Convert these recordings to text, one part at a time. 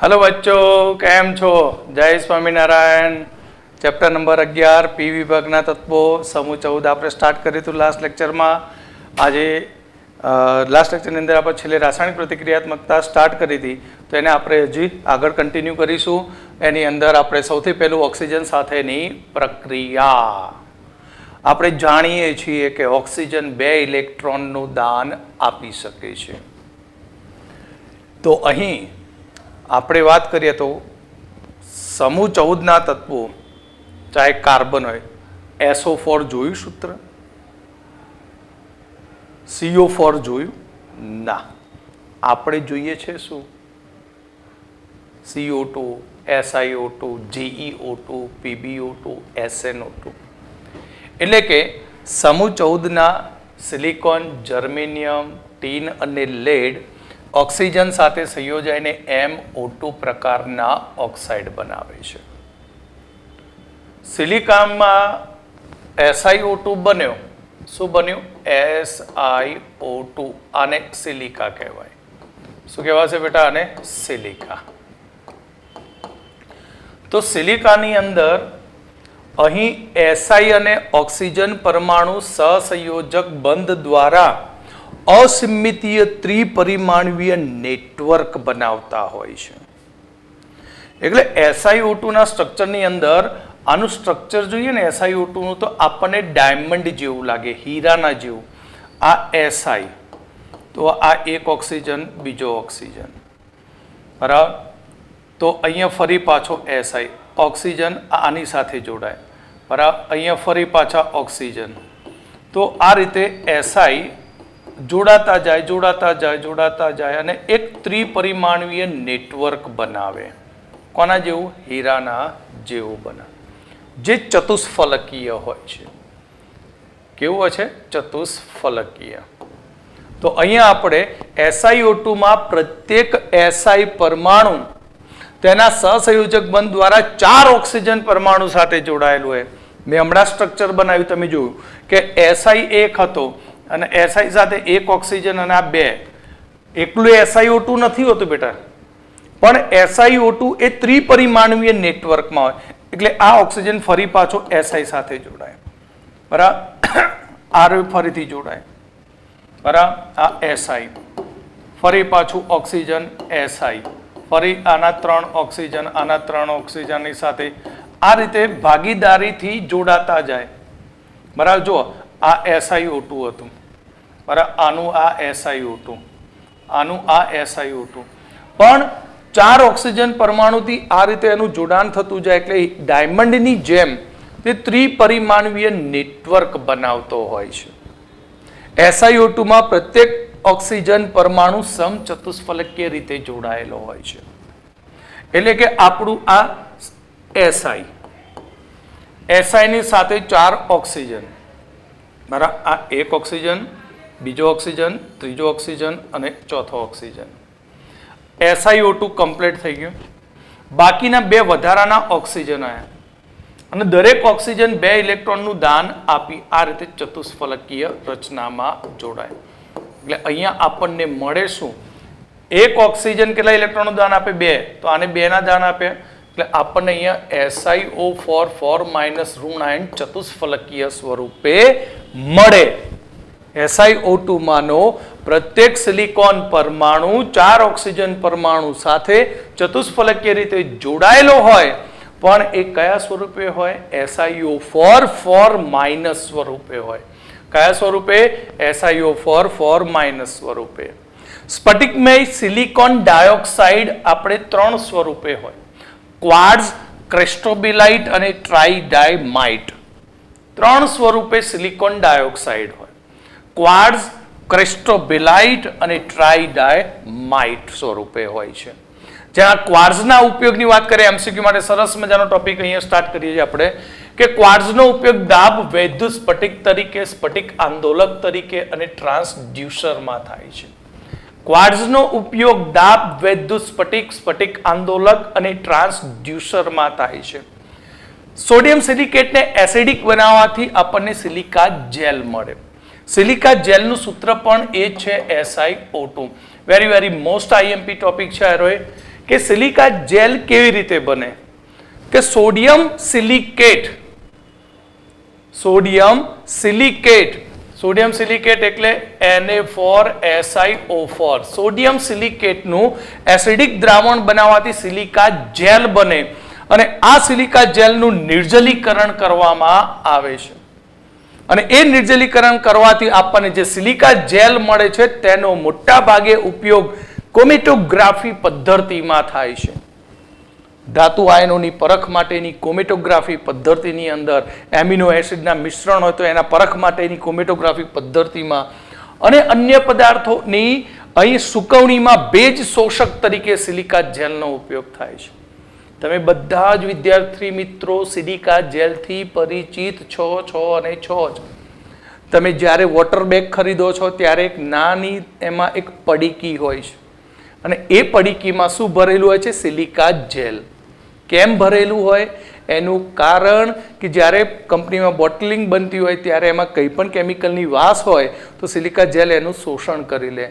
Hello बच्चों, केम छो? जय स्वामीनारायण। चैप्टर नंबर 11 पी विभागना तत्वों समूह 14 આપણે સ્ટાર્ટ કર્યું હતું લાસ્ટ લેક્ચરમાં। આજે લાસ્ટ લેક્ચરની અંદર આપણે છેલ્લે રાસાયણિક પ્રતિક્રિયાત્મકતા સ્ટાર્ટ કરી હતી, તો એને આપણે હજી આગળ કન્ટિન્યુ કરીશું। એની અંદર આપણે સૌથી પહેલું ઓક્સિજન સાથેની પ્રક્રિયા। આપણે જાણીએ છીએ કે ઓક્સિજન 2 ઇલેક્ટ્રોનનું દાન આપી શકે છે। તો અહીં આપણે વાત કરીએ તો સમૂહ 14 તત્વો, ચાહે કાર્બન હોય, SO4 જોયું સૂત્ર, CO4 જોયું ના, આપણે જોઈએ છે શું? CO2, SiO2, GeO2, PbO2, SnO2। એટલે કે સમૂહ 14 સિલિકોન, જર્મેનિયમ, ટીન અને લેડ ઓક્સિજન સાથે સંયોજાઈને MO2 પ્રકારના ઓક્સાઇડ બનાવે છે। સિલિકામાં SiO2 બન્યો, શું બન્યું? SiO2। આને સિલિકા કહેવાય। શું કહેવાશે બેટા? આને સિલિકા। તો સિલિકાની અંદર અહીં Si અને ઓક્સિજન પરમાણુ સહસંયોજક બંધ દ્વારા અસિમિતીય ત્રિપરિમાણીય નેટવર્ક બનાવતા હોય છે। એટલે SiO2 ના સ્ટ્રક્ચરની અંદર આનું સ્ટ્રક્ચર જોઈએ ને SiO2 નું, તો આપણને ડાયમંડ જેવું લાગે, હીરાના જેવું। આ Si, તો આ એક ઓક્સિજન, બીજો ઓક્સિજન, બરાબર। તો અહીંયા ફરી પાછો Si, ઓક્સિજન આની સાથે જોડાય, બરાબર। અહીંયા ફરી પાછા ઓક્સિજન। તો આ રીતે Si જોડાતા જાય, જોડાતા જાય, જોડાતા જાય અને એક ત્રિપરિમાણીય નેટવર્ક બનાવે। કોના જેવું? હીરાના જેવું બનાવે, જે ચતુષ્ફલકીય હોય છે। કેવું હોય છે? ચતુષ્ફલકીય। તો અહીંયા આપણે SiO2 માં પ્રત્યેક Si પરમાણુ તેના સહસંયોજક બંધ દ્વારા 4 ઓક્સિજન પરમાણુ સાથે જોડાયેલું હોય। મેં હમણાં સ્ટ્રક્ચર બનાવ્યું, તમે જોયું કે Si એક હતો અને Si સાથે એક ઓક્સિજન અને આ 2, એકલું SiO2 નથી હોતું બેટા, પણ SiO2 એ ત્રિપરિમાણીય નેટવર્કમાં હોય, એટલે આ ઓક્સિજન ફરી પાછો Si સાથે જોડાય, બરાબર। આ ફરીથી જોડાય, બરાબર। આ Si ફરી પાછું ઓક્સિજન Si, ફરી આના 3 ઓક્સિજન, આના 3 ઓક્સિજનની સાથે આ રીતે ભાગીદારીથી જોડાતા જાય, બરાબર। જો આ SiO2 હતું, બરાબર, આનું આ SiO2, આનું આ SiO2, પણ 4 ઓક્સિજન પરમાણુથી આ રીતે એનું જોડાણ થતું જાય, એટલે ડાયમંડની જેમ તે ત્રિપરિમાણીય નેટવર્ક બનાવતો હોય છે। SiO2 માં પ્રત્યેક ઓક્સિજન પરમાણુ સમચતુષ્ફલકીય રીતે જોડાયેલો હોય છે। એટલે કે આપણું આ Si ની સાથે 4 ઓક્સિજન, બરાબર, આ એક ઓક્સિજન, બીજો ઓક્સિજન, ત્રીજો ઓક્સિજન અને ચોથો ઓક્સિજન। SiO2 કમ્પ્લીટ થઈ ગયું, બાકીના 2 વધારાના ઓક્સિજન આવ્યા અને દરેક ઓક્સિજન 2 ઇલેક્ટ્રોનનું દાન આપી આ રીતે ચતુષ્ફલકીય રચનામાં જોડાય। એટલે અહીંયા આપણને મળે શું? એક ઓક્સિજન કેટલા ઇલેક્ટ્રોનનું દાન આપે? 2, તો આને 2 ના દાન આપે, એટલે આપણને અહીંયા SiO4 ऋणायन ચતુષ્ફલકીય સ્વરૂપે મળે। SiO2 માનો પ્રત્યેક સિલિકોન પરમાણુ 4 ઓક્સિજન પરમાણુ સાથે ચતુષ્ફલકીય રીતે જોડાયેલો હોય, પણ એ કયા સ્વરૂપે હોય? SiO4 સ્વરૂપે હોય। કયા સ્વરૂપે? SiO4 સ્વરૂપે। સ્ફટિકમય સિલિકોન ડાયોક્સાઇડ આપણે 3 સ્વરૂપે હોય, ક્વાર્ટઝ, ક્રેસ્ટોબિલાઇટ અને ટ્રાઇડાયમાઇટ। 3 સ્વરૂપે સિલિકોન ડાયોક્સાઇડ હોય, ક્વાર્ટઝ, ક્રેસ્ટોબિલાઇટ અને ટ્રાઇડાયમાઇટ સ્વરૂપે હોય છે। જ્યાં ક્વાર્ટઝના ઉપયોગની વાત કરીએ, MCQ માટે સરસ મજાનો ટોપિક અહીંયા સ્ટાર્ટ કરીએ છીએ આપણે, કે ક્વાર્ટઝનો ઉપયોગ દાબ વૈદ્યુત સ્ફટિક તરીકે, સ્ફટિક આંદોલક તરીકે અને ટ્રાન્સડ્યુસરમાં થાય છે। ક્વાર્ટઝનો ઉપયોગ દાબ વૈદ્યુત સ્ફટિક, સ્ફટિક આંદોલક અને ટ્રાન્સડ્યુસરમાં થાય છે। સોડિયમ સિલિકેટને એસિડિક બનાવવાથી આપણને સિલિકા જેલ મળે। સિલિકા જેલનું સૂત્ર પણ એ છે SiO2। Very most IMP topic છે કે સિલિકા જેલ કેવી રીતે બને, કે સોડિયમ સિલિકેટ એટલે Na4SiO4 સોડિયમ સિલિકેટનું એસિડિક દ્રાવણ બનાવવાથી સિલિકા જેલ બને અને આ સિલિકા જેલનું નિર્જલીકરણ કરવામાં આવે છે અને એ નિર્જલીકરણ કરવાથી આપણને જે સિલિકા જેલ મળે છે તેનો મોટા ભાગે ઉપયોગ ક્રોમેટોગ્રાફી પદ્ધતિમાં થાય છે. ધાતુ આયનોની પરખ માટેની ક્રોમેટોગ્રાફી પદ્ધતિની અંદર એમિનો એસિડના મિશ્રણ હોય તો એના પરખ માટેની ક્રોમેટોગ્રાફી પદ્ધતિમાં અને અન્ય પદાર્થોની અહીં સુકવણીમાં ભેજ શોષક તરીકે સિલિકા જેલનો ઉપયોગ થાય છે. તમે બધા જ વિદ્યાર્થી મિત્રો સિલિકા જેલથી પરિચિત છો અને છો જ. તમે જ્યારે વોટર બેગ ખરીદો છો ત્યારે એક નાની એમાં એક પડીકી હોય છે અને એ પડીકીમાં શું ભરેલું હોય છે? Silica gel. કેમ ભરેલું હોય? એનું કારણ કે જ્યારે કંપનીમાં બોટલિંગ બનતી હોય ત્યારે એમાં કંઈ પણ કેમિકલની વાસ હોય તો સિલિકા જેલ એનું શોષણ કરી લે.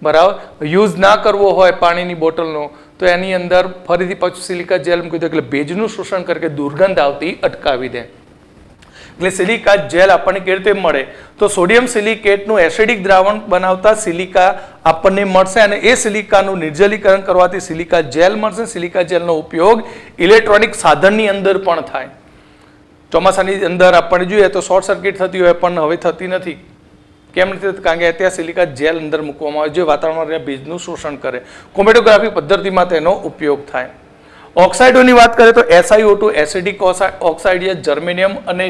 બરાબર. યુઝ ના કરવો હોય પાણીની બોટલનો તો એની અંદર ફરીથી પાછું સિલિકા જેલ મૂકી દો એટલે ભેજનું શોષણ કરીને દુર્ગંધ આવતી અટકાવી દે. એટલે સિલિકા જેલ આપણને કેવી રીતે મળે? તો સોડિયમ સિલિકેટનું એસિડિક દ્રાવણ બનાવતા સિલિકા આપણને મળશે અને એ સિલિકાનું નિર્જલીકરણ કરવાથી સિલિકા જેલ મળશે. સિલિકા જેલનો ઉપયોગ ઇલેક્ટ્રોનિક સાધનની અંદર પણ થાય. ચોમાસાની અંદર આપણે જોઈએ તો શોર્ટ સર્કિટ થતી હોય પણ હવે થતી નથી. કેમ નથી થતી? કારણ કે ત્યાં સિલિકા જેલ અંદર મૂકવામાં આવે જે વાતાવરણમાં ભેજનું શોષણ કરે. ક્રોમેટોગ્રાફી પદ્ધતિમાં તેનો ઉપયોગ થાય. ઓક્સાઇડોની વાત કરીએ તો SiO2 એસિડિક ઓક્સાઇડ, જર્મેનિયમ અને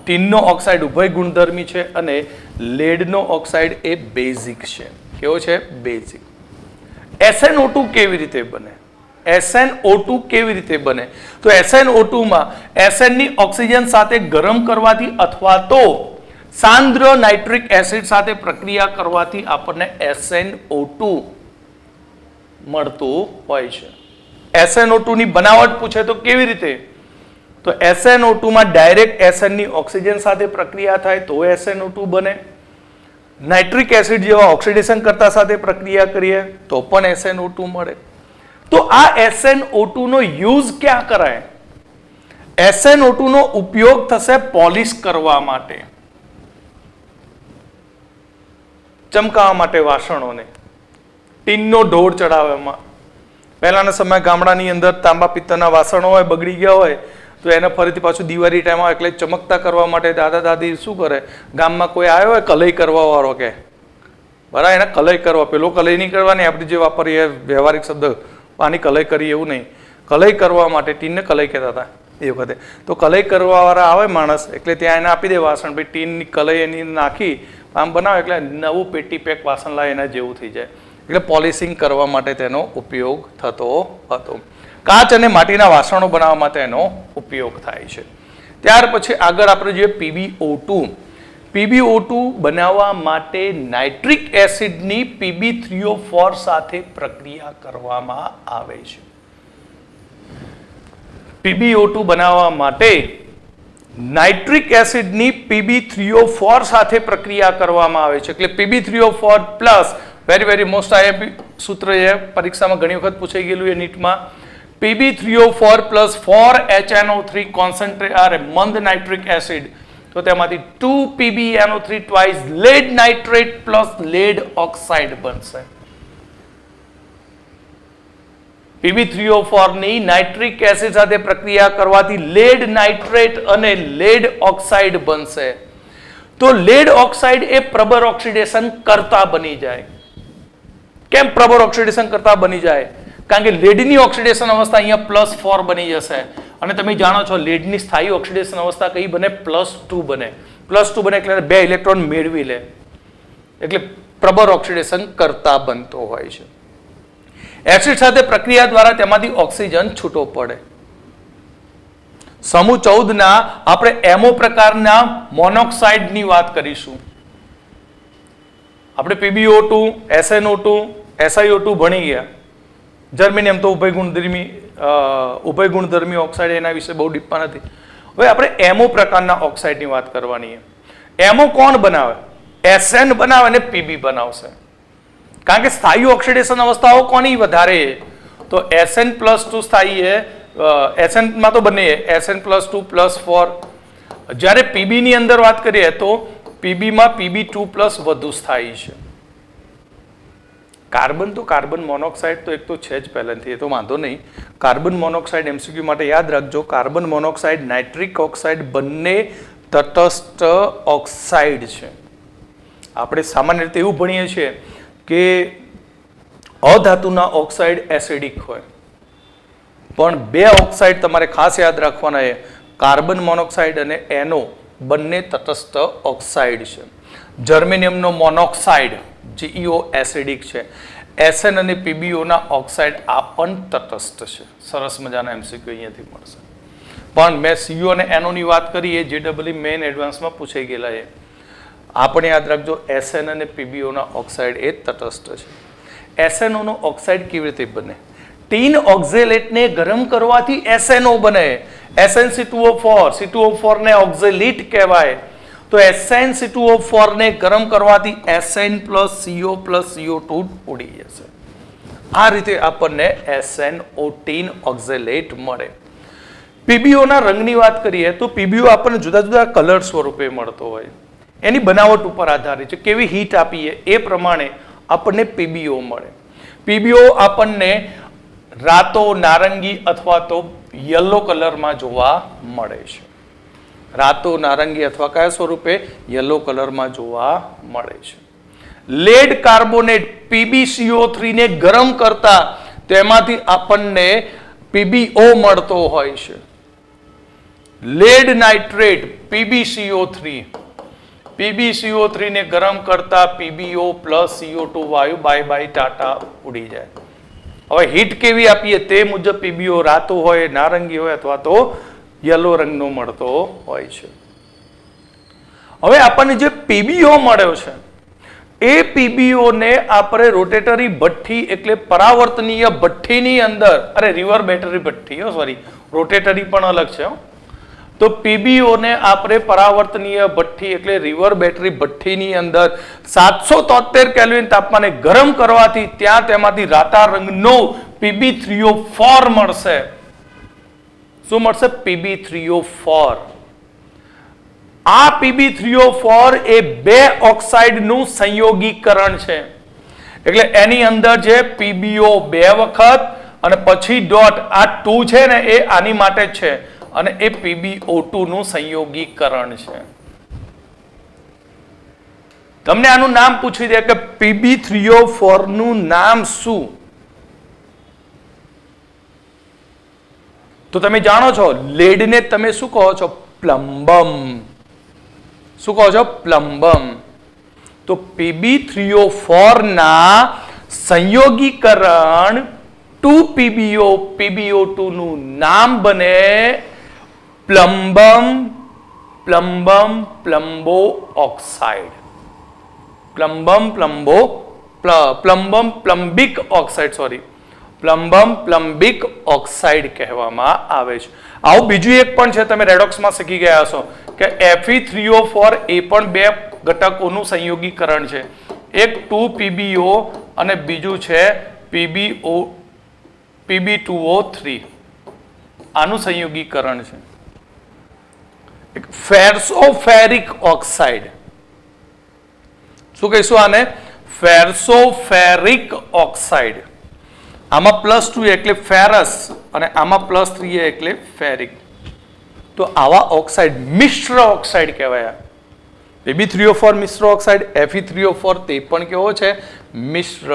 ટીનનો ઓક્સાઇડ ઉભય ગુણધર્મી છે અને લેડનો ઓક્સાઇડ એ બેઝિક છે. કેવો છે? બેઝિક. SnO2 કેવી રીતે બને? SnO2 કેવી રીતે બને? તો SnO2 માં SN ની ઓક્સિજન સાથે ગરમ કરવાથી અથવા તો સાંદ્ર નાઇટ્રિક એસિડ સાથે પ્રક્રિયા કરવાથી આપણને SnO2 મળતું હોય છે. SnO2 ની બનાવટ પૂછે તો કેવી રીતે? તો SnO2 માં ડાયરેક્ટ SN ની ઓક્સિજન સાથે પ્રક્રિયા થાય તો SnO2 બને. નાઇટ્રિક એસિડ જેવા ઓક્સિડેશન કરતા સાથે પ્રક્રિયા કરીએ તો પણ SnO2 મળે. તો આ SnO2 નો યુઝ ક્યાં કરાય? SnO2 નો ઉપયોગ થશે પોલિશ કરવા માટે, ચમકાવવા માટે વાસણોને, ટીનનો ઢોળ ચડાવવામાં. પહેલાના સમય ગામડાની અંદર તાંબા પિત્તળના વાસણો હોય બગડી ગયા હોય તો એને ફરીથી પાછું દિવાળી ટાઈમ આવે એટલે ચમકતા કરવા માટે દાદા દાદી શું કરે? ગામમાં કોઈ આવ્યો હોય કલઈ કરવા વાળો કે બરાબર એને કલઈ કરવા, પેલો કલઈ નહીં કરવાની આપણે જે વાપરીએ વ્યવહારિક શબ્દ આની કલઈ કરી એવું નહીં. કલઈ કરવા માટે ટીનને કલઈ કહેતા હતા એ વખતે. તો કલઈ કરવા વાળા આવે માણસ એટલે ત્યાં એને આપી દે વાસણ, ભાઈ ટીનની કલઈ એની નાખી આમ બનાવે એટલે નવું પેટી પેક વાસણ લાવે એના જેવું થઈ જાય. એટલે પોલિશિંગ કરવા માટે તેનો ઉપયોગ થતો હતો. કાચ અને માટીના વાસણો બનાવવા માટે એનો ઉપયોગ થાય છે. ત્યાર પછી આગળ આપણે જોઈએ PbO2. PbO2 બનાવવા માટે નાઇટ્રિક એસિડની Pb3O4 સાથે પ્રક્રિયા કરવામાં આવે છે. PbO2 બનાવવા માટે નાઇટ્રિક એસિડની Pb3O4 સાથે પ્રક્રિયા કરવામાં આવે છે. એટલે Pb3O4 plus very most IMP સૂત્ર છે, પરીક્ષામાં ઘણી વખત પૂછાઈ ગયેલું છે નીટમાં. Pb3O4 પ્લસ 4HNO3 કોન્સન્ટ્રેટ મંદ નાઇટ્રિક એસિડ તો તેમાંથી 2PbNO3 twice lead nitrate plus lead oxide બનશે. Pb3O4 ની નાઇટ્રિક એસિડ સાથે પ્રક્રિયા કરવાથી લેડ નાઇટ્રેટ અને લેડ ઓક્સાઇડ બનશે. તો લેડ ઓક્સાઇડ એ પ્રબર ઓક્સિડેશન કરતા બની જાય. કેમ પ્રબર ઓક્સિડેશન કરતા બની જાય? કારણ કે લેડની ઓક્સિડેશન અવસ્થા અહીંયા +4 બની જશે અને તમે જાણો છો લેડની સ્થાયી ઓક્સિડેશન અવસ્થા કઈ બને? +2 બને. +2 બને એટલે 2 ઇલેક્ટ્રોન મેળવી લે એટલે પ્રબર ઓક્સિડેશન કરતા બનતો હોય છે. એસિડ સાથે પ્રક્રિયા દ્વારા તેમાંથી ઓક્સિજન છૂટો પડે. સમૂહ 14 ના આપણે એમો પ્રકારના મોનોક્સાઇડની વાત કરીશું. આપણે PbO2, SnO2, SiO2 ભણી ગયા. જર્મેનિયમ તો ઉભય ગુણધર્મી ઓક્સાઇડ એના વિશે બહુ ડીપમાં નથી. હવે આપણે એમો પ્રકારના ઓક્સાઇડની વાત કરવાની છે. એમો કોણ બનાવે? SN બનાવે અને Pb બનાવશે. કારણ કે સ્થાયી ઓક્સિડેશન અવસ્થાઓ કોની વધારે? તો Sn+2 સ્થાયી है Sn માં તો બને Sn+2+4 જ્યારે Pb ની અંદર વાત કરીએ તો Pb માં Pb2+ વધુ સ્થાયી છે કાર્બન તો કાર્બન મોનોક્સાઇડ તો એક તો છે જ પહેલાથી એ તો વાંધો નહીં કાર્બન મોનોક્સાઇડ એમસીક્યુ માટે યાદ રાખજો કાર્બન મોનોક્સાઇડ નાઇટ્રિક ઓક્સાઇડ બંને તટસ્થ ઓક્સાઇડ છે આપણે સામાન્ય રીતે એવું ભણીએ છીએ કે અધાતુના ઓક્સાઇડ એસિડિક હોય પણ બે ઓક્સાઇડ તમારે ખાસ યાદ રાખવાના છે કાર્બન મોનોક્સાઇડ અને NO બંને તટસ્થ ઓક્સાઇડ છે જર્મેનિયમનો મોનોક્સાઇડ GeO એસિડિક છે Sn અને PbO ના ઓક્સાઇડ આ પણ તટસ્થ છે સરસ મજાના એમસીક્યુ અહીંયાથી મળશે પણ મેં CO અને NO ની વાત કરી એ JEE મેઇન એડવાન્સમાં પૂછાઈ ગયેલા છે આપણે યાદ રાખજો Sn અને PbO ના ઓક્સાઇડ એ તટસ્થ છે SNO નો ઓક્સાઇડ કેવી રીતે બને ટીન ઓક્ઝેલેટને ગરમ કરવાથી SNO બને SnC2O4 C2O4 ને ઓક્ઝેલેટ કહેવાય તો SnC2O4 ને ગરમ કરવાથી Sn + CO + CO2 ઉડી જશે આ રીતે આપણને SNO ટીન ઓક્ઝેલેટ મળે PbO ના રંગની વાત કરીએ તો PbO આપણને જુદા જુદા કલર સ્વરૂપે મળતો હોય એની બનાવટ ઉપર આધારિત છે કેવી હીટ આપીએ એ પ્રમાણે આપણને PbO મળે PbO આપણને રાતો નારંગી અથવા તો યલો કલરમાં જોવા મળે છે રાતો નારંગી અથવા કયા સ્વરૂપે યલો કલરમાં જોવા મળે છે લેડ કાર્બોનેટ PbCO3 ને ગરમ કરતા તેમાંથી આપણને PbO મળતો હોય છે લેડ નાઇટ્રેટ PbCO3 ને ગરમ કરતા PbO + CO2 વાયુ બાય બાય ટાટા ઉડી જાય હવે હીટ કેવી આપીએ તે મુજબ PbO રાતો હોય નારંગી હોય અથવા તો યલો રંગનો મળતો હોય છે હવે આપણને જે PbO મળ્યો છે એ PbO ને આપણે રોટેટરી ભઠ્ઠી એટલે પરાવર્તનીય ભઠ્ઠીની અંદર રિવર બેટરી ભઠ્ઠી સોરી રોટેટરી પણ અલગ છે તો PbO ને આપણે પરાવર્તનીય ભઠ્ઠી એટલે રિવર બેટરી ભઠ્ઠીની અંદર 773 કેલ્વિન તાપમાને ગરમ કરવાથી ત્યાં તેમાંથી રાતા રંગનો Pb3O4 મળશે શું મળશે Pb3O4 આ Pb3O4 એ બે ઓક્સાઇડનું સંયોગીકરણ છે એટલે એની અંદર જે PbO બે વખત અને પછી ડોટ આ 2 છે ને એ આની માટે જ છે અને એ PbO2 નું સંયોગીકરણ છે તમને આનું નામ પૂછી દે કે Pb3O4 નું નામ શું તો તમે જાણો છો લેડ ને તમે શું કહો છો પ્લમ્બમ શું કહો છો પ્લમ્બમ તો Pb3O4 ના સંયોગીકરણ 2PbO PbO2 નું નામ બને પ્લમ્બો ઓક્સાઇડ પ્લમ્બિક ઓક્સાઇડ કહેવામાં આવે છે આવું બીજું એક પણ છે તમે રેડોક્સમાં શીખી ગયા હશો કે Fe3O4 એ પણ બે ઘટકોનું સંયોગીકરણ છે એક 2PbO અને બીજું છે Pb2O3 આનું સંયોગીકરણ છે એક ફેરસોફેરિક ઓક્સાઇડ શું કહીશું આને ફેરસોફેરિક ઓક્સાઇડ આમાં +2 એટલે ફેરસ અને આમાં +3 એટલે ફેરિક તો આવા ઓક્સાઇડ મિશ્ર ઓક્સાઇડ કહેવાય Pb3O4 મિશ્ર ઓક્સાઇડ Fe3O4 તે પણ કેવો છે મિશ્ર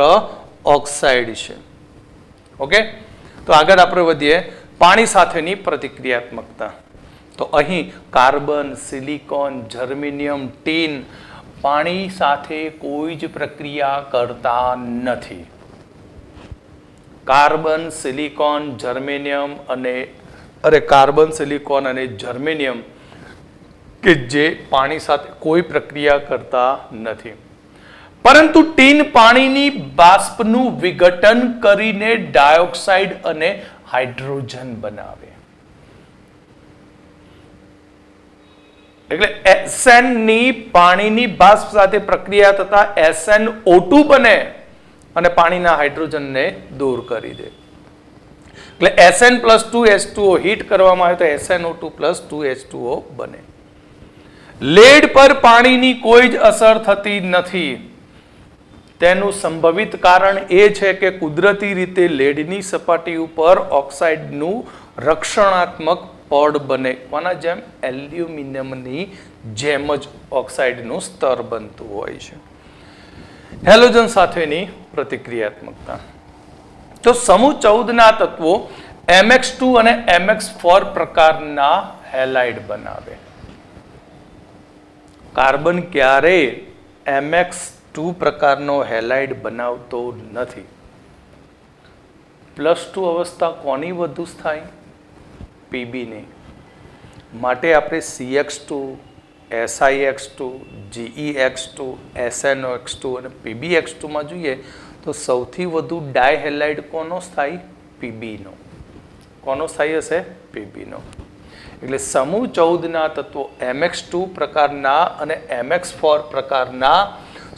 ઓક્સાઇડ છે ઓકે તો આગળ આપણે વધીએ પાણી સાથેની પ્રતિક્રિયાત્મકતા તો અહીં કાર્બન સિલિકોન જર્મેનિયમ ટીન પાણી સાથે કોઈ જ પ્રક્રિયા કરતા નથી કાર્બન સિલિકોન જર્મેનિયમ અને જર્મેનિયમ કે જે પાણી સાથે કોઈ પ્રક્રિયા કરતા નથી પરંતુ ટીન પાણીની બાષ્પનું વિઘટન કરીને ડાયોક્સાઇડ અને હાઇડ્રોજન બનાવે એટલે SN ની પાણીની બાષ્પ સાથે પ્રક્રિયા થતા SnO2 બને અને પાણીના હાઇડ્રોજનને દૂર કરી દે એટલે Sn+2H2O હીટ કરવામાં આવે તો SnO2+2H2O બને. લેડ પર પાણીની કોઈ જ અસર થતી નથી. તેનું સંભવિત કારણ એ છે કે કુદરતી રીતે લેડની સપાટી ઉપર ઓક્સાઇડનું રક્ષણાત્મક પડ બને. કોના જેમ? એલ્યુમિનિયમની જેમ જ ઓક્સાઇડનું સ્તર બનતું હોય છે. હેલોજન સાથેની પ્રતિક્રિયાત્મકતા. તો સમૂહ 14 ના તત્વો MX2 અને MX4 પ્રકારના હેલાઇડ બનાવે. કાર્બન ક્યારેય MX2 પ્રકારનો હેલાઇડ બનાવતો નથી. +2 અવસ્થા કોની વધુ સ્થાયી? પીબીની. માટે આપણે CX2, SiX2, GeX2, SnOX2 અને PbX2 માં જોઈએ તો સૌથી વધુ ડાયહેલાઇડ કોનો સ્થાયી? પીબીનો. કોનો સ્થાયી હશે? પીબીનો. એટલે સમૂહ 14 ના તત્વો MX2 પ્રકારના અને MX4 પ્રકારના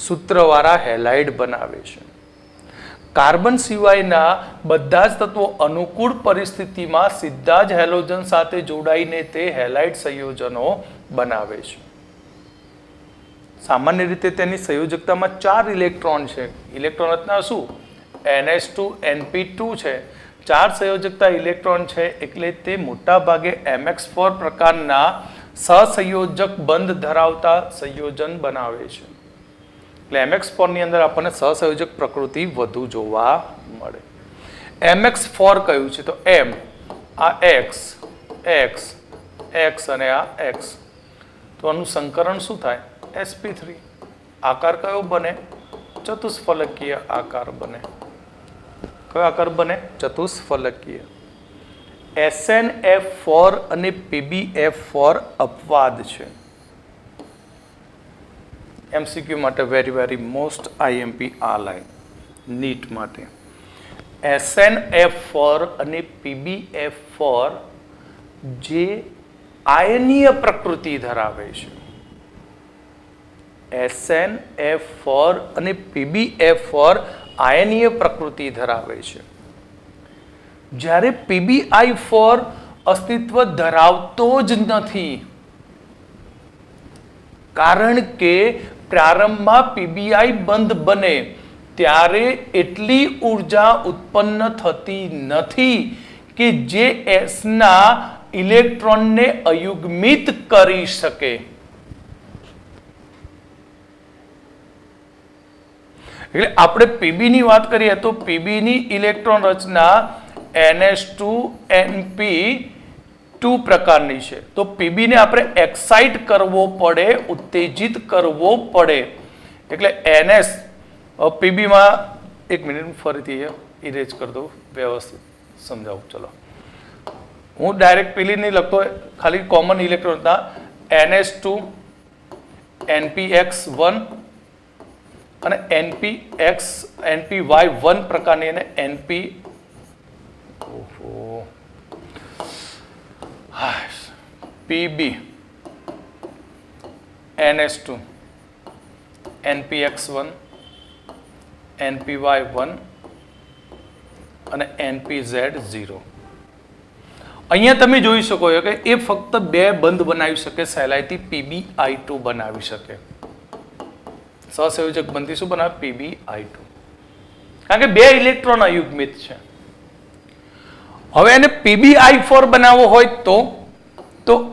સૂત્રવાળા હેલાઇડ બનાવે છે. કાર્બન સિવાયના બધા જ તત્વો અનુકૂળ પરિસ્થિતિમાં સીધા જ હેલોજન સાથે જોડાઈને તે હેલાઇડ સંયોજનો બનાવે છે. સામાન્ય રીતે તેની સંયોજકતામાં 4 ઇલેક્ટ્રોન છે. ઇલેક્ટ્રોન રચના શું? NH2 NP2 છે. 4 સંયોજકતા ઇલેક્ટ્રોન છે એટલે તે મોટા ભાગે MX4 પ્રકારના સહસંયોજક બંધ ધરાવતા સંયોજન બનાવે છે. એટલે MX4 ની અંદર આપણને સહસંયોજક પ્રકૃતિ વધુ જોવા મળે. MX4 કયું છે? તો M, આ X, X, X અને આ X. તો આનું સંકરણ શું થાય? sp3. આકાર કયો બને? ચતુષ્ફલકીય આકાર બને. કયો આકાર બને? ચતુષ્ફલકીય. SnF4 અને PbF4 અપવાદ છે. MCQ માટે વેરી મોસ્ટ IMP આ લાઈન નીટ માટે. SnF4 અને PbF4 જે આયનીય પ્રકૃતિ ધરાવે છે. SnF4 અને PbF4 આયનીય પ્રકૃતિ ધરાવે છે. જ્યારે PbI4 અસ્તિત્વ ધરાવતો જ નથી. કારણ કે પ્રારંભમાં પીબીઆઈ બંધ બને ત્યારે એટલી ઉર્જા ઉત્પન્ન થતી નથી કે જે એસના ઇલેક્ટ્રોનને અયુગ્મિત કરી શકે. એટલે આપણે પીબી ની વાત કરીએ તો પીબી ની ઇલેક્ટ્રોન રચના NH2NP2 પ્રકારની છે. તો પીબી ને આપણે એક્સાઇટ કરવો પડે, ઉત્તેજિત કરવો પડે. એટલે NS પીબી માં એક મિનિટ ફરીથી ઇરેજ કરી દઉં, વ્યવસ્થિત સમજાવું. ચલો, હું ડાયરેક્ટ પેલી નહીં લખતો, ખાલી કોમન ઇલેક્ટ્રોન હતા. NH2 NPX1 અને NPY1 પ્રકારની અને NP PB NH2 NPX1 NPY1 અને NPZ0. અહીંયા તમે જોઈ શકો છો કે એ ફક્ત 2 બંધ બનાવી શકે સહેલાઈથી, PbI2 બનાવી શકે. સહસંયોજક બંધથી શું બનાવે? PbI2. કારણ કે 2 ઇલેક્ટ્રોન અયુગ્મિત છે. હવે એને PbI4 બનાવવો હોય તો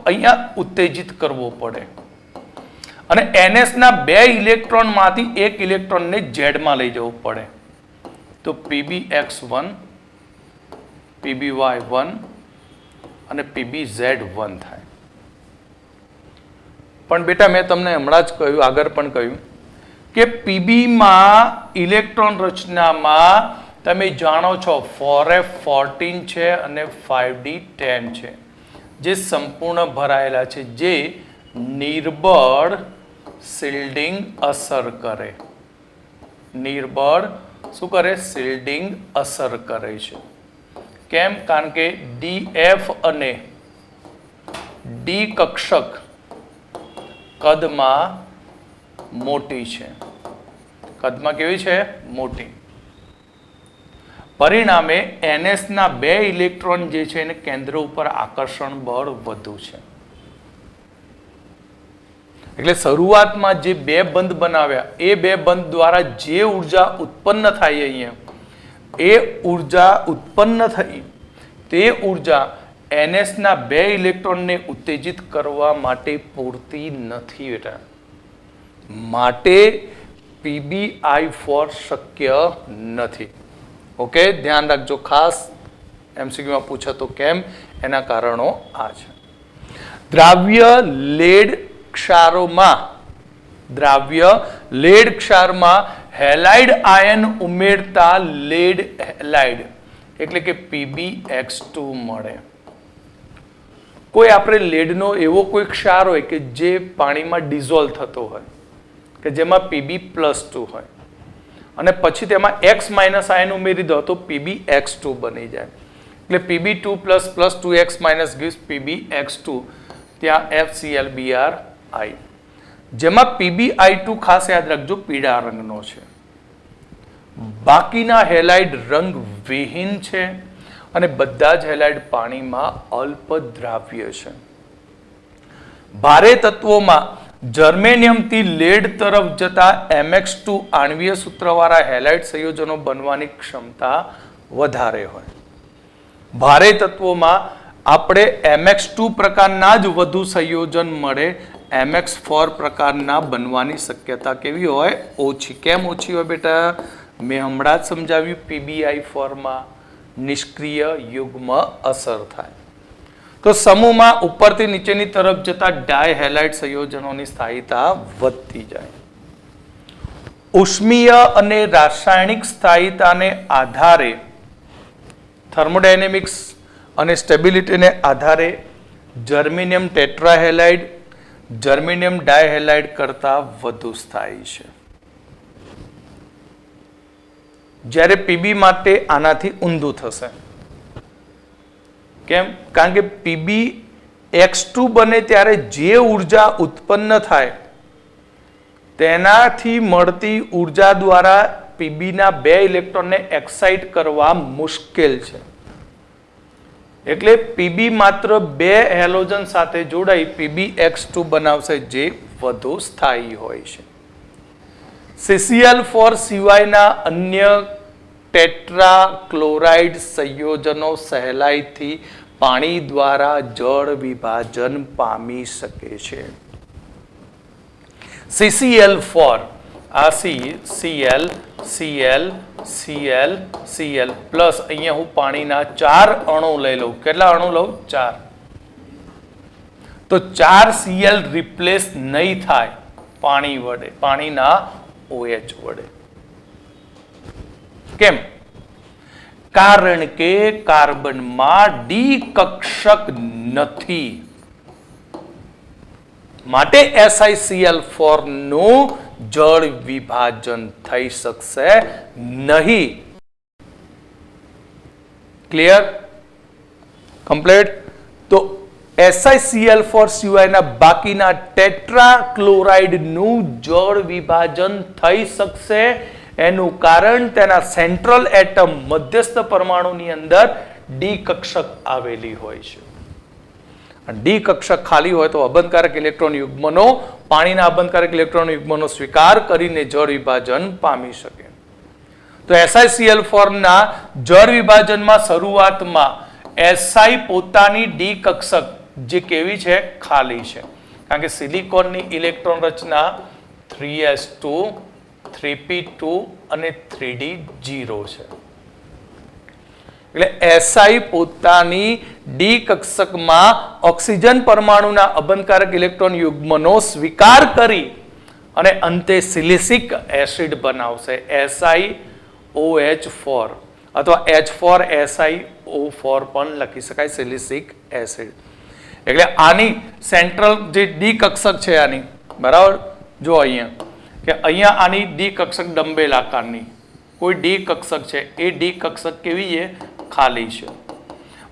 અહીંયા ઉત્તેજિત કરવો પડે અને NS ના 2 ઇલેક્ટ્રોન માંથી 1 ઇલેક્ટ્રોનને Z માં લઈ જવું પડે. તો PbX1, PbY1 અને PbZ1 થાય. પણ બેટા મેં તમને હમણાં જ કહ્યું, આગળ પણ કહ્યું કે પીબી માં ઇલેક્ટ્રોન રચનામાં તમે જાણો છો 4f14 છે અને 5d10 છે જે સંપૂર્ણ ભરાયેલા છે, જે નિર્બળ શિલ્ડિંગ અસર કરે. નિર્બળ શું કરે? શિલ્ડિંગ અસર કરે છે. કેમ? કારણ કે DF અને D કક્ષક કદમાં મોટી છે. કદમાં કેવી છે? મોટી. પરિણામે NS ના 2 ઇલેક્ટ્રોન જે છે એને કેન્દ્ર ઉપર આકર્ષણ બળ વધુ છે. એટલે શરૂઆતમાં જે 2 બંધ બનાવ્યા એ 2 બંધ દ્વારા જે ઉર્જા ઉત્પન્ન થાય અહીંયા એ ઉર્જા ઉત્પન્ન થઈ તે ઉર્જા NS ના 2 ઇલેક્ટ્રોનને ઉત્તેજિત કરવા માટે પૂરતી નથી બેટા. માટે PbI4 શક્ય નથી. ઓકે, ધ્યાન રાખજો. ખાસ MCQ માં પૂછે તો કેમ, એના કારણો આ છે. દ્રાવ્ય લેડ ક્ષારમાં હેલાઇડ આયન ઉમેરતા લેડ હેલાઇડ એટલે કે PbX2 મળે. કોઈ આપણે લેડનો એવો કોઈ ક્ષાર હોય કે જે પાણીમાં ડિઝોલ્વ થતો હોય કે જેમાં Pb+2 હોય અને પછી તેમાં X- આયન ઉમેરી દો તો PbX2 બની જાય. એટલે Pb2 + 2X- gives PbX2. ત્યાં FClBrI, જેમાં PbI2 ખાસ યાદ રાખજો પીળા રંગનો છે. બાકીના હેલાઇડ રંગ વિહીન છે અને બધા જ હેલાઇડ પાણીમાં અલ્પ દ્રાવ્ય છે. ભારે તત્વોમાં જર્મેનિયમથી લેડ તરફ જતા MX2 આણ્વીય સૂત્રવાળા હેલાઇડ સંયોજનો બનવાની ક્ષમતા વધારે હોય. ભારે તત્વોમાં આપણે MX2 પ્રકારના જ વધુ સંયોજન મળે, MX4 પ્રકારના બનવાની શક્યતા કેવી હોય? ઓછી. કેમ ઓછી હોય બેટા? મેં હમણાં જ સમજાવ્યું, PbI4 માં નિષ્ક્રિય યુગ્મ અસર થાય. તો સમૂહમાં ઉપરથી નીચેની તરફ જતા ડાયહેલાઇડ સંયોજનોની સ્થાયીતા વધતી જાય. ઉષ્મીય અને રાસાયણિક સ્થાયીતાને આધારે થર્મોડાયનેમિક્સ અને સ્ટેબિલિટીને આધારે જર્મેનિયમ ટેટ્રાહેલાઇડ જર્મેનિયમ ડાયહેલાઇડ કરતાં વધુ સ્થાયી છે. જ્યારે Pb માટે આનાથી ઊંધું થશે. કેમ? કારણ કે PbX2 બને ત્યારે જે ઉર્જા ઉત્પન્ન થાય તેનાથી મળતી ઉર્જા દ્વારા Pbના 2 ઇલેક્ટ્રોનને એક્સાઇટ કરવા મુશ્કેલ છે. એટલે Pb માત્ર 2 હેલોજન સાથે જોડાઈ PbX2 બનાવશે જે વધુ સ્થાયી હોય છે. CCl4 સિવાયના અન્ય ટેટ્રાક્લોરાઇડ સંયોજનો સહેલાઈથી પાણી દ્વારા જળ વિભાજન પામી શકે છે. CCl4 આ Cl Cl Cl Cl plus અહીંયા હું પાણીના 4 અણુ લઈ લઉં. કેટલા અણુ લઉં? 4. તો 4 Cl રિપ્લેસ નહીં થાય પાણી વડે, પાણીના OH વડે. કેમ? કારણ કે કાર્બનમાં ડી કક્ષક નથી. માટે SiCl4 નું જળ વિભાજન થઈ શકશે નહીં. ક્લિયર? કમ્પ્લીટ? તો SiCl4 સિવાયના બાકીના ટેટ્રાક્લોરાઇડ નું જળ વિભાજન થઈ શકશે. એનું કારણ તેના સેન્ટ્રલ એટમ મધ્યસ્થ પરમાણુની અંદર ડી કક્ષક આવેલી હોય છે. ડી કક્ષક ખાલી હોય તો અબંધકારક ઇલેક્ટ્રોન યુગ્મનો પાણીના અબંધકારક ઇલેક્ટ્રોન યુગ્મનો સ્વીકાર કરીને જળ વિભાજન પામી શકે. તો SiCl4 ના જળ વિભાજનમાં શરૂઆતમાં Si પોતાની ડી કક્ષક જે કેવી છે? ખાલી છે. કારણ કે સિલિકોનની ઇલેક્ટ્રોન રચના 3s2 3p2 અને 3d0 છે. એટલે Si પોતાની ડી કક્ષકમાં ઓક્સિજન પરમાણુના અબંધકારક ઇલેક્ટ્રોન યુગ્મનો સ્વીકાર કરી અને અંતે સિલિસિક એસિડ બનાવશે SiOH4 અથવા H4SiO4 પણ લખી શકાય, સિલિસિક એસિડ. એટલે આની સેન્ટ્રલ જે ડી કક્ષક છે આની, બરાબર, જો અહીંયા કે અહીંયા આની ડી કક્ષક ડંબેલ આકારની કોઈ ડી કક્ષક છે, એ ડી કક્ષક કેવી છે? ખાલી છે.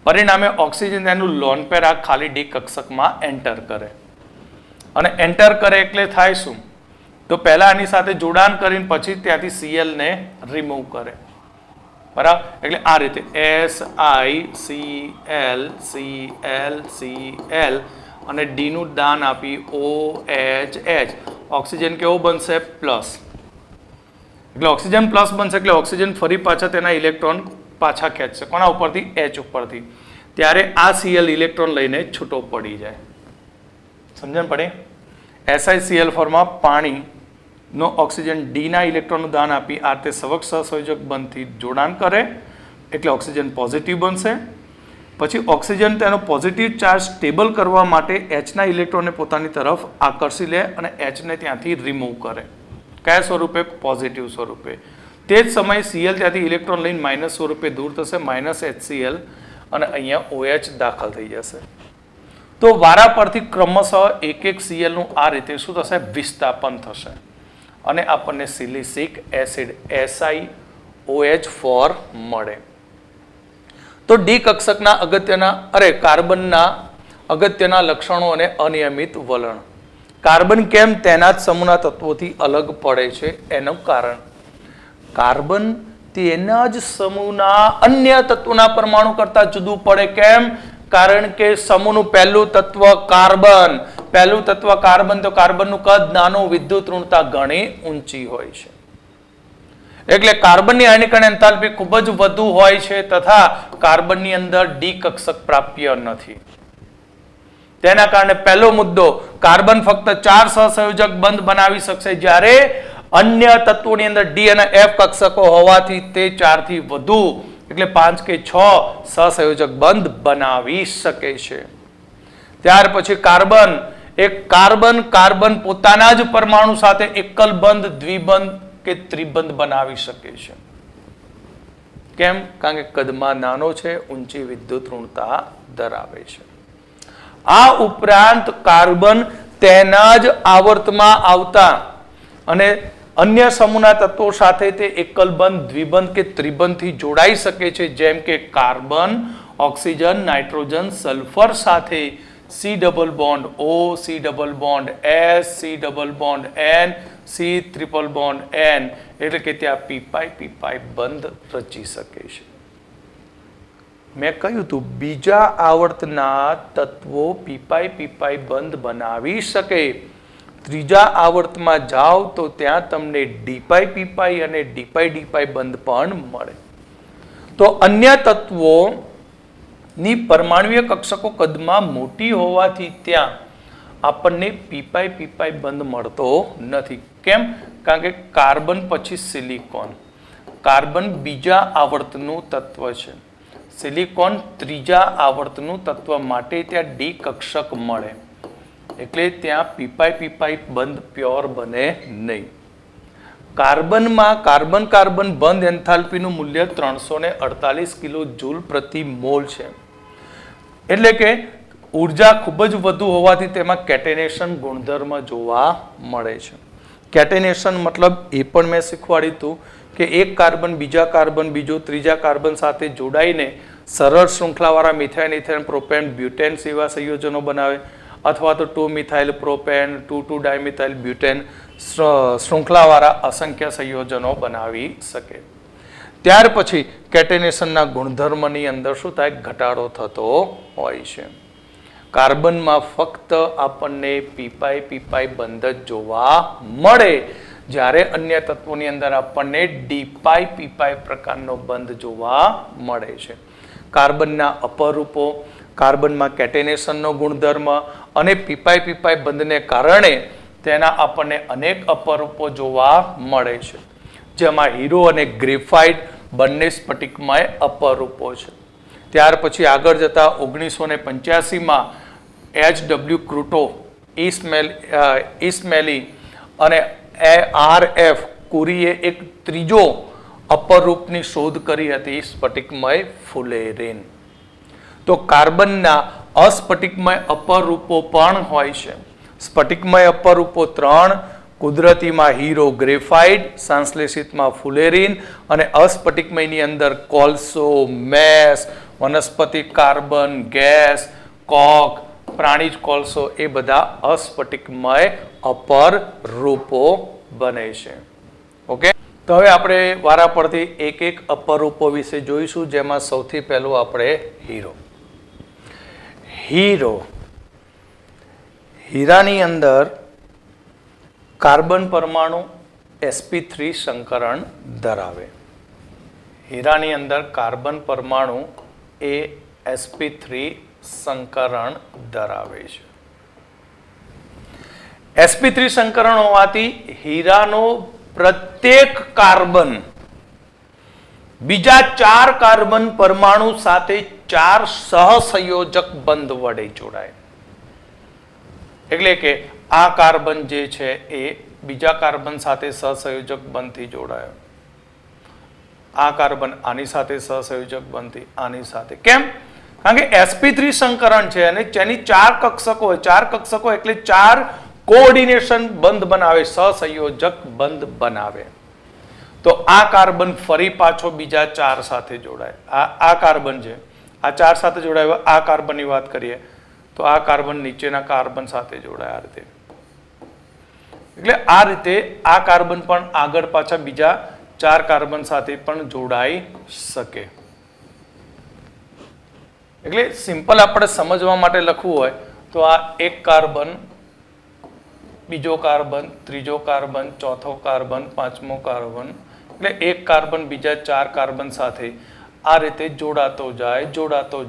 પરિણામે ઓક્સિજન એનું લોન પેર આ ખાલી ડી કક્ષકમાં એન્ટર કરે અને એન્ટર કરે એટલે થાય શું? તો પહેલા આની સાથે જોડાણ કરીને પછી ત્યાંથી Cl ને રિમૂવ કરે. બરાબર, એટલે આ રીતે SiCl અને ડી નું દાન આપી OH. ઓક્સિજન કેવો બનશે? પ્લસ. એટલે ઓક્સિજન પ્લસ બનશે એટલે ઓક્સિજન ફરી પાછા તેના ઇલેક્ટ્રોન પાછા ખેંચશે કોના ઉપરથી? H ઉપરથી. ત્યારે આ Cl ઇલેક્ટ્રોન લઈને છૂટો પડી જાય. સમજણ પડી? SiCl ફોર્મમાં પાણીનો ઓક્સિજન ડી ના ઇલેક્ટ્રોનનું દાન આપી આ તે સવક સહસંયોજક બંધથી જોડાણ કરે એટલે ઓક્સિજન પોઝિટિવ બનશે. પછી ઓક્સિજન તેનો પોઝિટિવ ચાર્જ સ્ટેબલ કરવા માટે H ના ઇલેક્ટ્રોનને પોતાની તરફ આકર્ષી લે અને H ને ત્યાંથી રિમૂવ કરે. કયા સ્વરૂપે? પોઝિટિવ સ્વરૂપે. તે જ સમયે Cl ત્યાંથી ઇલેક્ટ્રોન લઈને માઇનસ સ્વરૂપે દૂર થશે -HCl અને અહીંયા OH દાખલ થઈ જશે. તો વારા પરથી ક્રમશઃ એક Cl નું આ રીતે શું થશે? વિસ્થાપન થશે અને આપણને સિલિસિક એસિડ SiOH4 મળે. તો ડી કક્ષકના કાર્બનના અગત્યના લક્ષણો અને અનિયમિત વલણ. કાર્બન કેમ તેના જ સમૂહના તત્વોથી અલગ પડે છે એનું કારણ કાર્બન તેના જ સમૂહના અન્ય તત્વોના પરમાણુ કરતા જુદું પડે. કેમ? કારણ કે સમૂહનું પહેલું તત્વ કાર્બન તો કાર્બનનું કદ નાનું, વિદ્યુત ઋણતા ઘણી ઊંચી હોય છે. એટલે કાર્બનની આયનીકરણ એન્થાલ્પી ખૂબ જ વધુ હોય છે તથા કાર્બનની અંદર ડી કક્ષક પ્રાપ્ય નથી. તેના કારણે પહેલો મુદ્દો, કાર્બન ફક્ત 4 સહસંયોજક બંધ બનાવી શકશે જ્યારે અન્ય તત્વોની અંદર ડી અને એફ કક્ષકો હોવાથી તે 4 થી વધુ એટલે 5 કે 6 સહસંયોજક બંધ બનાવી શકે છે. ત્યાર પછી કાર્બન પોતાના જ પરમાણુ સાથે એકલ બંધ, દ્વિબંધ કે ત્રિબંધ બનાવી શકે છે. કેમ? કારણ કે કદમાં નાનો છે, ઊંચી વિદ્યુત ઋણતા ધરાવે છે. આ ઉપરાંત કાર્બન તેના જ આવર્તમાં આવતા અને અન્ય સમૂહના તત્વો સાથે તે એકલ બંધ, દ્વિબંધ કે ત્રિબંધથી જોડાઈ શકે છે. જેમ કે કાર્બન, ઓક્સિજન, નાઇટ્રોજન, સલ્ફર સાથે C double bond O, C double bond S, C double bond N, C triple bond N એટલે કે ત્યાં પીપાઈ બંધ રચી શકે છે. મેં કહ્યું હતું બીજા આવર્તના તત્વો પીપાઈ બંધ બનાવી શકે. ત્રીજા આવર્તમાં જાઓ તો ત્યાં તમને ડીપાઈ અને ડીપાઈ બંધ પણ મળે. તો અન્ય તત્વોની પરમાણુય કક્ષકો કદમાં મોટી હોવાથી ત્યાં આપણને પીપાઈ બંધ મળતો નથી. કેમ? કારણ કે કાર્બન પછી સિલિકોન. કાર્બન બીજા આવર્તનું તત્વ છે, સિલિકોન ત્રીજા આવર્તનું તત્વ માટે ત્યાં ડી કક્ષક મળે એટલે ત્યાં પીપાઈ બંધ પ્યોર બને નહીં. કાર્બનમાં કાર્બન બંધ એન્થાલ્પીનું મૂલ્ય 348 કિલો જૂલ પ્રતિ મોલ છે. એટલે કે ઉર્જા ખૂબ જ વધુ હોવાથી તેમાં કેટેનેશન ગુણધર્મ જોવા મળે છે. કેટેનેશન મતલબ એ પણ મેં શીખવાડ્યું હતું કે એક કાર્બન બીજો ત્રીજા કાર્બન સાથે જોડાઈને સરળ શૃંખલાવાળા મિથાઇલ, ઇથેન, પ્રોપેન, બ્યુટેન જેવા સંયોજનો બનાવે અથવા તો 2-મિથાઇલ પ્રોપેન, 2,2-ડાયમિથાઇલ બ્યુટેન શૃંખલાવાળા અસંખ્ય સંયોજનો બનાવી શકે. ત્યાર પછી કેટેનેશનના ગુણધર્મની અંદર શું થાય? ઘટાડો થતો હોય છે. કાર્બનમાં ફક્ત આપણને પીપાઈ બંધ જ જોવા મળે જ્યારે અન્ય તત્વોની અંદર આપણને ડીપાઈ પ્રકારનો બંધ જોવા મળે છે. કાર્બનના અપરૂપો, કાર્બનમાં કેટેનેશનનો ગુણધર્મ અને પીપાઈ બંધને કારણે તેના આપણને અનેક અપરૂપો જોવા મળે છે. જેમાં હીરો અને ગ્રેફાઇટ બંને સ્ફટિકમય અપરૂપો છે. ત્યાર પછી આગળ જતા 1985માં HW ક્રુટો, ઇસ્મેલી અને RF કુરીએ એક ત્રીજો અપરૂપની શોધ કરી હતી, સ્ફટિકમય ફુલેરીન. તો કાર્બનના અસ્ફટિકમય અપરૂપો પણ હોય છે. સ્ફટિકમય અપરૂપો 3, કુદરતીમાં હીરો ગ્રેફાઇટ, સંશ્લેષિતમાં ફુલેરીન અને અસ્ફટિકમયની અંદર કોલસો, મેસ, વનસ્પતિ કાર્બન, ગેસ, કોક, પ્રાણીજ કોલસો એ બધા અસ્ફટિકમય અપરૂપો બને છે. ઓકે, તો હવે આપણે વારા પડતી એક એક અપરૂપો વિશે જોઈશું, જેમાં સૌથી પહેલું આપણે હીરાની અંદર કાર્બન પરમાણુ sp3 સંકરણ ધરાવે. હીરાની અંદર કાર્બન પરમાણુ એ sp3 સંકરણ ધરાવે છે. sp3 સંકરણ હોવાથી હીરાનો પ્રત્યેક કાર્બન બીજા 4 કાર્બન પરમાણુ સાથે 4 સહસંયોજક બંધ વડે જોડાય. એટલે કે આ કાર્બન જે છે એ બીજા કાર્બન સાથે સહસંયોજક બંધથી જોડાયો, આ કાર્બન આની સાથે સહસંયોજક બંધથી આની સાથે. કેમ? કારણ કે sp3 સંકરણ છે અને જેની 4 કક્ષકો હોય, 4 કક્ષકો એટલે 4 કોઓર્ડિનેશન બંધ બનાવે, સહસંયોજક બંધ બનાવે. તો આ કાર્બન ફરી પાછો બીજા 4 સાથે જોડાય. આ કાર્બન છે, આ 4 સાથે જોડાય. આ કાર્બનની વાત કરીએ તો આ કાર્બન નીચેના કાર્બન સાથે જોડાય આ રીતે. એટલે આ રીતે આ કાર્બન પણ આગળ પાછા બીજા 4 કાર્બન સાથે પણ જોડાઈ શકે. એટલે સિમ્પલ આપણે સમજવા માટે લખવું હોય તો આ એક કાર્બન, બીજો કાર્બન, ત્રીજો કાર્બન, ચોથો કાર્બન, પાંચમો કાર્બન, એટલે એક કાર્બન બીજા 4 કાર્બન સાથે આ રીતે જોડાતો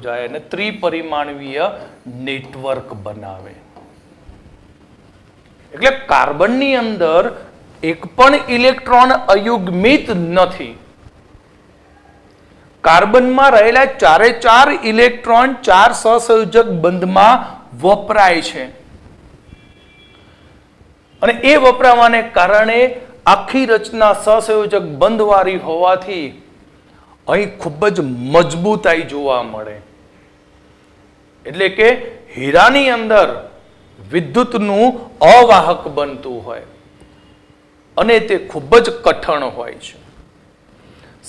જાય અને ત્રિપરિમાણીય નેટવર્ક બનાવે. એટલે કાર્બનની અંદર એક પણ ઇલેક્ટ્રોન અયુગ્મિત નથી. કાર્બનમાં રહેલા 4 ઇલેક્ટ્રોન 4 સહસંયોજક બંધમાં વપરાય છે અને એ વપરાવાને કારણે આખી રચના સહસંયોજક બંધવાળી હોવાથી અહીં ખૂબ જ મજબૂતાઈ જોવા મળે. એટલે કે હીરાની અંદર વિદ્યુતનું અવાહક બનતું હોય અને તે ખૂબ જ કઠણ હોય છે.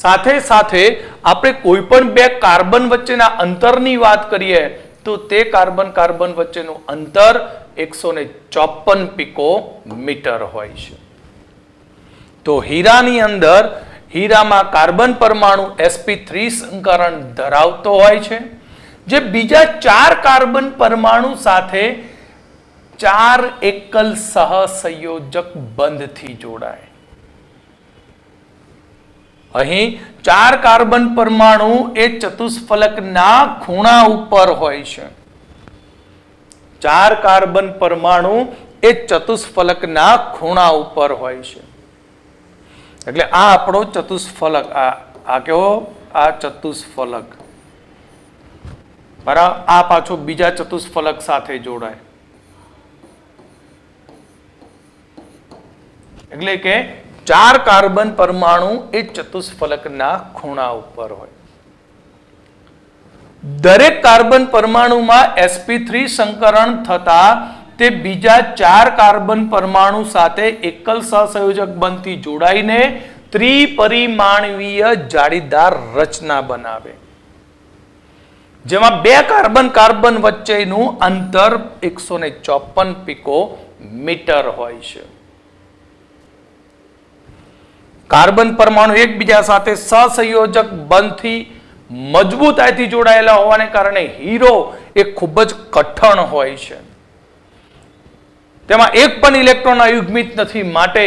સાથે સાથે આપણે કોઈ પણ 2 કાર્બન વચ્ચેના અંતરની વાત કરીએ તો તે કાર્બન વચ્ચેનું અંતર 154 પિકોમીટર હોય છે. તો હીરાની અંદર હીરામાં કાર્બન પરમાણુ sp3 સંકરણ ધરાવતો હોય છે, જે બીજા 4 કાર્બન પરમાણુ સાથે 4 એકલ સહસંયોજક બંધથી જોડાય. અહીં 4 કાર્બન પરમાણુ એ ચતુષ્ફલકના ખૂણા ઉપર હોય છે. 4 કાર્બન પરમાણુ એ ચતુષ્ફલકના ખૂણા ઉપર હોય છે. એટલે આ આપણો ચતુષ્ફલક, આ કેવો? આ ચતુષ્ફલક બરાબર. આ પાછો બીજા ચતુષ્ફલક સાથે જોડાય. એટલે કે 4 કાર્બન પરમાણુ એ ચતુષ્ફલકના ખૂણા ઉપર હોય. દરેક કાર્બન પરમાણુમાં sp3 સંકરણ થતા તે બીજા 4 કાર્બન પરમાણુ સાથે એકલ સહસંયોજક બંધથી જોડાઈને ત્રિપરિમાણીય જાળીદાર રચના બનાવે, જેમાં 2 કાર્બન વચ્ચેનું અંતર 154 પિકોમીટર હોય છે. કાર્બન પરમાણુ એકબીજા સાથે સહસંયોજક બંધથી મજબૂતાઈથી જોડાયેલા હોવાને કારણે હીરો એ ખૂબ જ કઠણ હોય છે. તેમાં એક પણ ઇલેક્ટ્રોન અયુગ્મિત નથી, માટે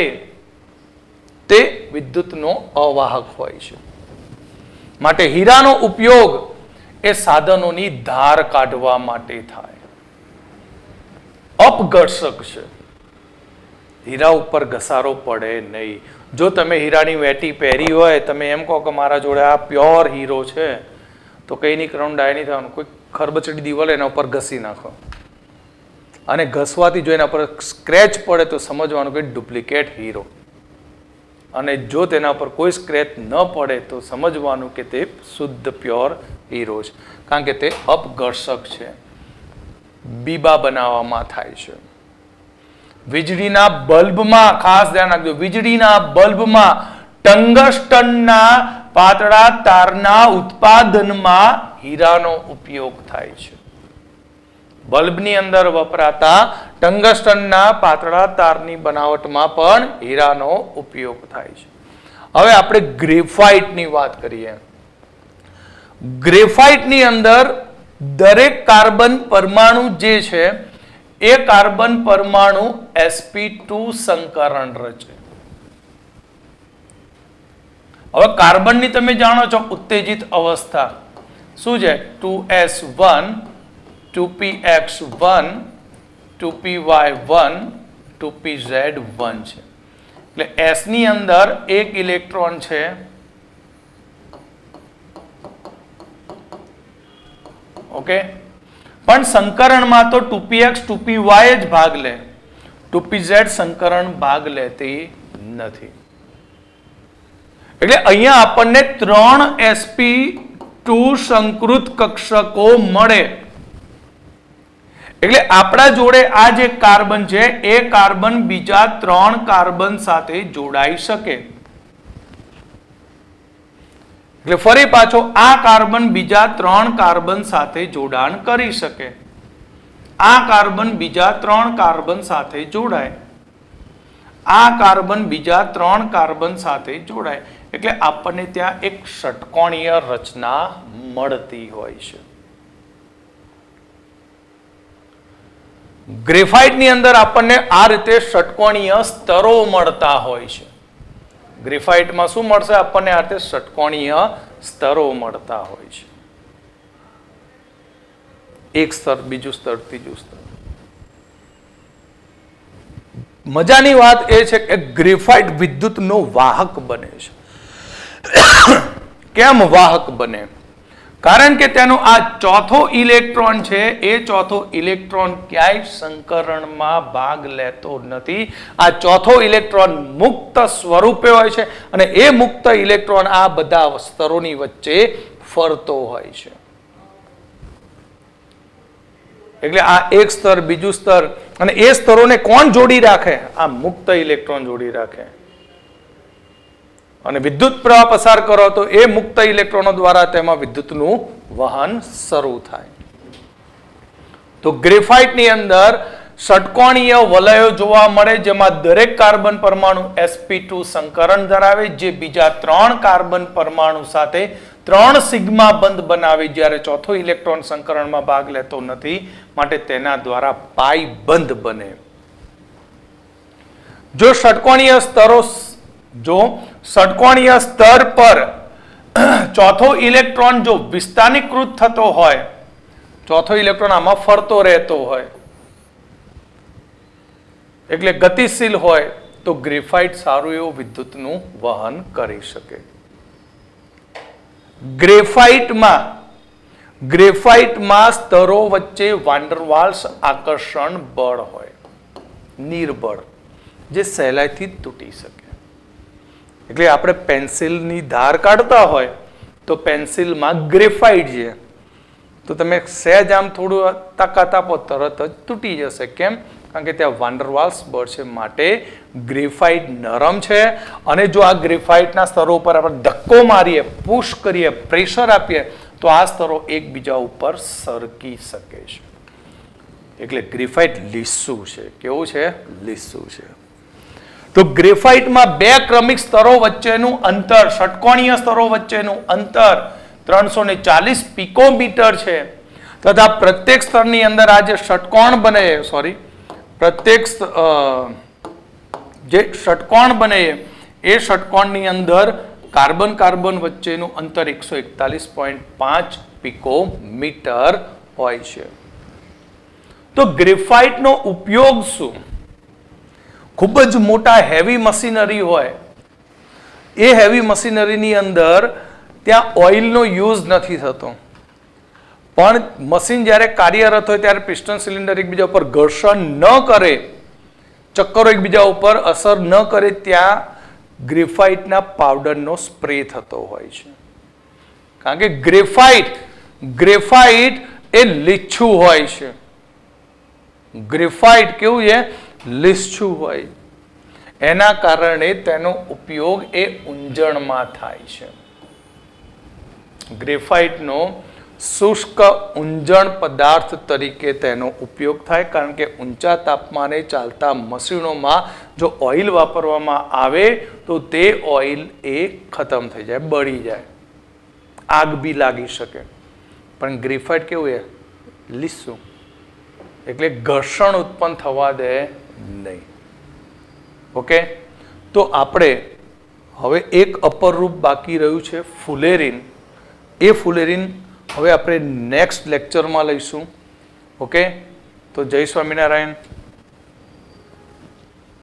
તે વિદ્યુતનો અવાહક હોય છે. માટે હીરાનો ઉપયોગ એ સાધનોની ધાર કાઢવા માટે થાય. અપઘર્ષક છે, હીરા ઉપર ઘસારો પડે નહીં. જો તમે હીરાની વેટી પહેરી હોય, તમે એમ કહો કે મારા જોડે આ પ્યોર હીરો છે, તો કઈ નહીં કરવાનું, ડાય નહીં થવાનું. કોઈ ખરબચડી દિવાલ એના ઉપર ઘસી નાખો અને ઘસવાથી જો એના પર સ્ક્રેચ પડે તો સમજવાનું કે ડુપ્લિકેટ હીરો, અને જો તેના પર કોઈ સ્ક્રેચ ન પડે તો સમજવાનું કે તે શુદ્ધ પ્યોર હીરો છે. કારણ કે તે અપઘર્ષક છે, બીબા બનાવવામાં થાય છે. વીજળીના બલ્બમાં ખાસ ધ્યાન રાખજો, વીજળીના બલ્બમાં ટંગસ્ટનના પાતળા તારના ઉત્પાદનમાં હીરાનો ઉપયોગ થાય છે. બલ્બની અંદર વપરાતા ટંગસ્ટનના પાતળા તારની બનાવટમાં પણ હીરાનો ઉપયોગ થાય છે. હવે આપણે ગ્રેફાઇટની વાત કરીએ. ગ્રેફાઇટની અંદર દરેક કાર્બન પરમાણુ જે છે એ કાર્બન પરમાણુ sp2 સંકરણ રચે. હવે કાર્બનની તમે જાણો છો ઉત્તેજિત અવસ્થા શું છે? 2s1 2px1 2py1 2pz1 છે. એટલે s ની અંદર એક ઇલેક્ટ્રોન છે, ઓકે, પણ સંકરણમાં તો 2px 2py જ ભાગ લે, 2pz સંકરણ ભાગ લેતી નથી. એટલે અહીંયા આપણને 3 sp2 સંકૃત કક્ષકો મળે. એટલે આપણા જોડે આ જે કાર્બન છે એ કાર્બન બીજા 3 કાર્બન સાથે જોડાઈ શકે. એટલે ફરી પાછો આ કાર્બન બીજા 3 કાર્બન સાથે જોડાણ કરી શકે. આ કાર્બન બીજા 3 કાર્બન સાથે જોડાય, આ કાર્બન બીજા 3 કાર્બન સાથે જોડાય. એટલે આપણને ત્યાં એક ષટકોણીય રચના મળતી હોય છે. ગ્રેફાઇટની અંદર આપણને આ રીતે ષટકોણીય સ્તરો મળતા હોય છે. ગ્રેફાઇટમાં શું મળશે આપણને? આ રીતે ષટકોણીય સ્તરો મળતા હોય છે. એક સ્તર, બીજું સ્તર, ત્રીજું સ્તર. મજાની વાત એ છે કે ગ્રેફાઇટ વિદ્યુતનો વાહક બને છે. કેમ વાહક બને? કારણ કે તેનો આ ચોથો ઇલેક્ટ્રોન છે એ ચોથો ઇલેક્ટ્રોન ક્યાંય સંકરણમાં ભાગ લેતો નથી. આ ચોથો ઇલેક્ટ્રોન મુક્ત સ્વરૂપે હોય છે અને એ મુક્ત ઇલેક્ટ્રોન આ બધા સ્તરોની વચ્ચે ફરતો હોય છે. એટલે આ એક સ્તર, બીજું સ્તર, અને એ સ્તરોને કોણ જોડી રાખે? આ મુક્ત ઇલેક્ટ્રોન જોડી રાખે. અને વિદ્યુત પ્રવાહ પસાર કરો તો એ મુક્ત ઇલેક્ટ્રોનો દ્વારા તેમાં વિદ્યુતનું વહન શરૂ થાય. તો ગ્રેફાઇટની અંદર ષટકોણીય વલયો જોવા મળે જેમાં દરેક કાર્બન પરમાણુ sp2 સંકરણ ધરાવે, જે બીજા 3 કાર્બન પરમાણુ સાથે 3 સિગ્મા બંધ બનાવે, જ્યારે ચોથો ઇલેક્ટ્રોન સંકરણમાં ભાગ લેતો નથી, માટે તેના દ્વારા પાઈ બંધ બને. જો ષટકોણીય સ્તર પર ચોથો ઇલેક્ટ્રોન જો વિસ્થાનીકૃત થતો હોય, ચોથો ઇલેક્ટ્રોન આમાં ફરતો રહેતો હોય, એટલે ગતિશીલ હોય, તો ગ્રેફાઇટ સારું એવું વિદ્યુતનું વહન કરી શકે. ગ્રેફાઇટમાં સ્તરો વચ્ચે વાન્ડરવાલ્સ આકર્ષણ બળ હોય, નિર્બળ, જે સહેલાઈથી તૂટી શકે. એટલે આપણે પેન્સિલની ધાર કાઢતા હોય તો પેન્સિલમાં ગ્રેફાઇટ છે તો તમે સહેજ આમ થોડું તાકાત આપો તરત જ તૂટી જશે. કેમ? કારણ કે ત્યાં વાન્ડરવાલ્સ બળ છે. માટે ગ્રેફાઇટ નરમ છે અને જો આ ગ્રેફાઇટના સ્તરો ઉપર આપણે ધક્કો મારીએ, પુશ કરીએ, પ્રેશર આપીએ તો આ સ્તરો એકબીજા ઉપર સરકી શકે છે. એટલે ગ્રેફાઇટ લીસું છે. કેવું છે? લીસું છે. તો ગ્રેફાઇટમાં 2 ક્રમિક સ્તરો વચ્ચેનું અંતર, ષટકોણીય સ્તરો વચ્ચેનું અંતર 340 પિકોમીટર છે તથા પ્રત્યેક સ્તરની અંદર આ જે ષટકોણ બને, પ્રત્યેક જે ષટકોણ બને એ ષટકોણની અંદર કાર્બન કાર્બન વચ્ચેનું અંતર 141.5 પિકોમીટર હોય છે. તો ગ્રેફાઇટનો ઉપયોગ શું? ખૂબ જ મોટા હેવી મશીનરી હોય, એ હેવી મશીનરીની અંદર ત્યાં ઓઇલનો યુઝ નથી થતો, પણ મશીન જ્યારે કાર્યરત હોય ત્યારે પિસ્ટન સિલિન્ડર એકબીજા ઉપર ઘર્ષણ ન કરે, ચક્કરો એકબીજા ઉપર અસર ન કરે, ત્યાં ગ્રેફાઇટના પાવડરનો સ્પ્રે થતો હોય છે. કારણ કે ગ્રેફાઇટ એ લીછું હોય છે. ગ્રેફાઇટ કેવું છે? લીછું હોય. એના કારણે તેનો ઉપયોગ એ ઊંજણમાં થાય છે. ગ્રેફાઇટનો શુષ્ક ઊંજણ પદાર્થ તરીકે તેનો ઉપયોગ થાય, કારણ કે ઊંચા તાપમાને ચાલતા મશીનોમાં જો ઓઇલ વાપરવામાં આવે તો તે ઓઇલ એ ખતમ થઈ જાય, બળી જાય, આગ બી લાગી શકે. પણ ગ્રેફાઇટ કેવું છે? લીસું, એટલે ઘર્ષણ ઉત્પન્ન થવા દે નહીં. ઓકે, તો આપણે હવે એક અપર રૂપ બાકી રહ્યું છે ફુલેરીન. એ ફુલેરીન હવે આપણે નેક્સ્ટ લેક્ચરમાં લઈશું. ઓકે, તો જય સ્વામિનારાયણ.